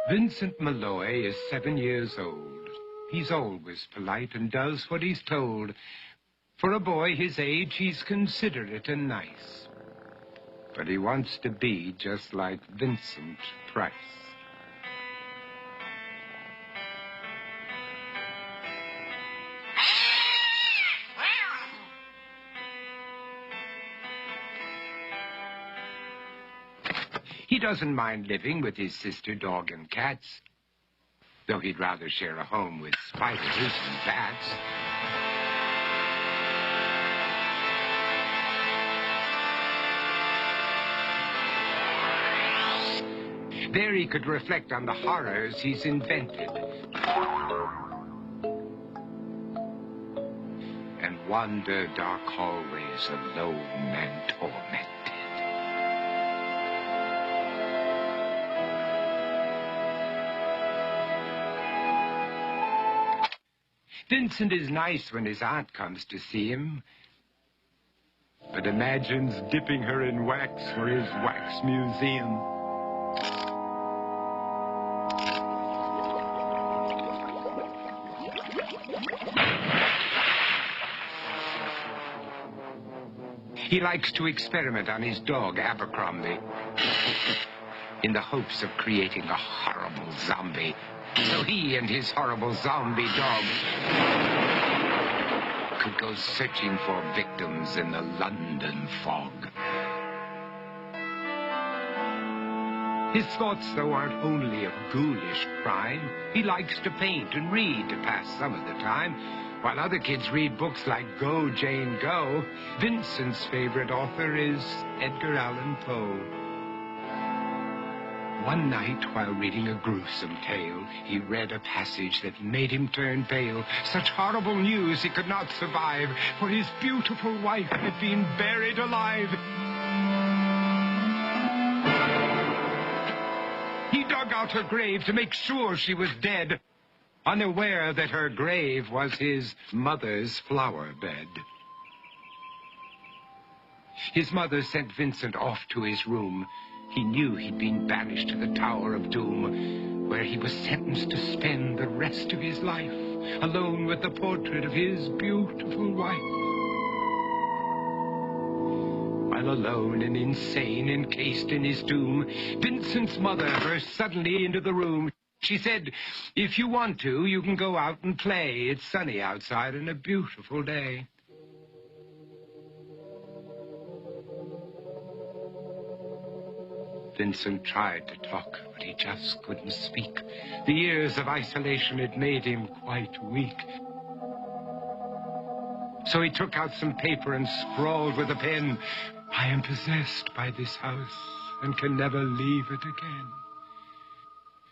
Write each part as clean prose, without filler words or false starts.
Vincent Malloy is 7 years old. He's always polite and does what he's told. For a boy his age, he's considerate and nice. But he wants to be just like Vincent Price. He doesn't mind living with his sister, dog, and cats, though he'd rather share a home with spiders and bats. There he could reflect on the horrors he's invented and wander dark hallways alone and tormented. Vincent is nice when his aunt comes to see him, but imagines dipping her in wax for his wax museum. He likes to experiment on his dog, Abercrombie, in the hopes of creating a horrible zombie, so he and his horrible zombie dog could go searching for victims in the London fog. His thoughts, though, aren't only of ghoulish crime. He likes to paint and read to pass some of the time. While other kids read books like Go, Jane, Go, Vincent's favorite author is Edgar Allan Poe. One night, while reading a gruesome tale, he read a passage that made him turn pale. Such horrible news he could not survive, for his beautiful wife had been buried alive. He dug out her grave to make sure she was dead, unaware that her grave was his mother's flower bed. His mother sent Vincent off to his room. He knew he'd been banished to the Tower of Doom, where he was sentenced to spend the rest of his life alone with the portrait of his beautiful wife. While alone and insane, encased in his tomb, Vincent's mother burst suddenly into the room. She said, "If you want to, you can go out and play. It's sunny outside and a beautiful day." Vincent tried to talk, but he just couldn't speak. The years of isolation had made him quite weak. So he took out some paper and scrawled with a pen, "I am possessed by this house and can never leave it again."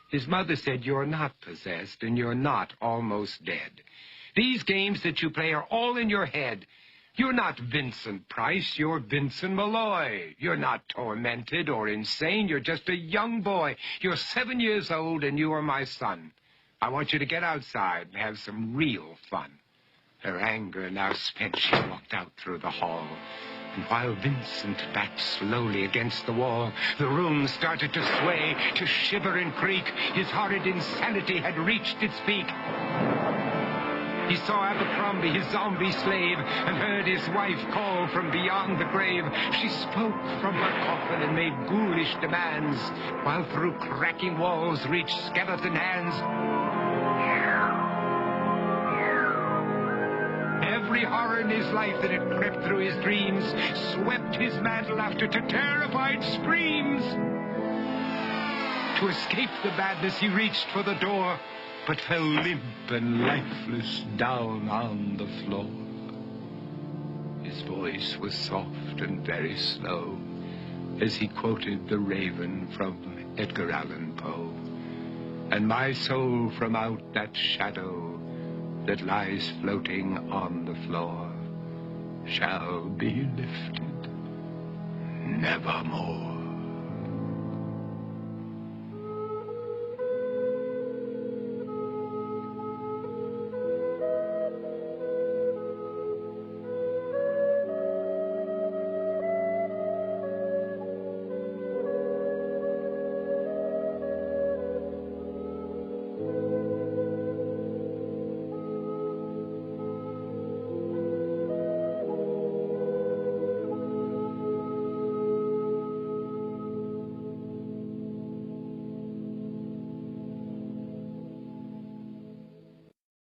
His mother said, "You're not possessed and you're not almost dead. These games that you play are all in your head. You're not Vincent Price, you're Vincent Malloy. You're not tormented or insane, you're just a young boy. You're 7 years old and you are my son. I want you to get outside and have some real fun." Her anger now spent, she walked out through the hall. And while Vincent backed slowly against the wall, the room started to sway, to shiver and creak. His horrid insanity had reached its peak. He saw Abercrombie, his zombie slave, and heard his wife call from beyond the grave. She spoke from her coffin and made ghoulish demands, while through cracking walls reached skeleton hands. Every horror in his life that had crept through his dreams swept his mad laughter to terrified screams. To escape the madness, he reached for the door, but fell limp and lifeless down on the floor. His voice was soft and very slow as he quoted The Raven from Edgar Allan Poe. "And my soul from out that shadow that lies floating on the floor shall be lifted nevermore."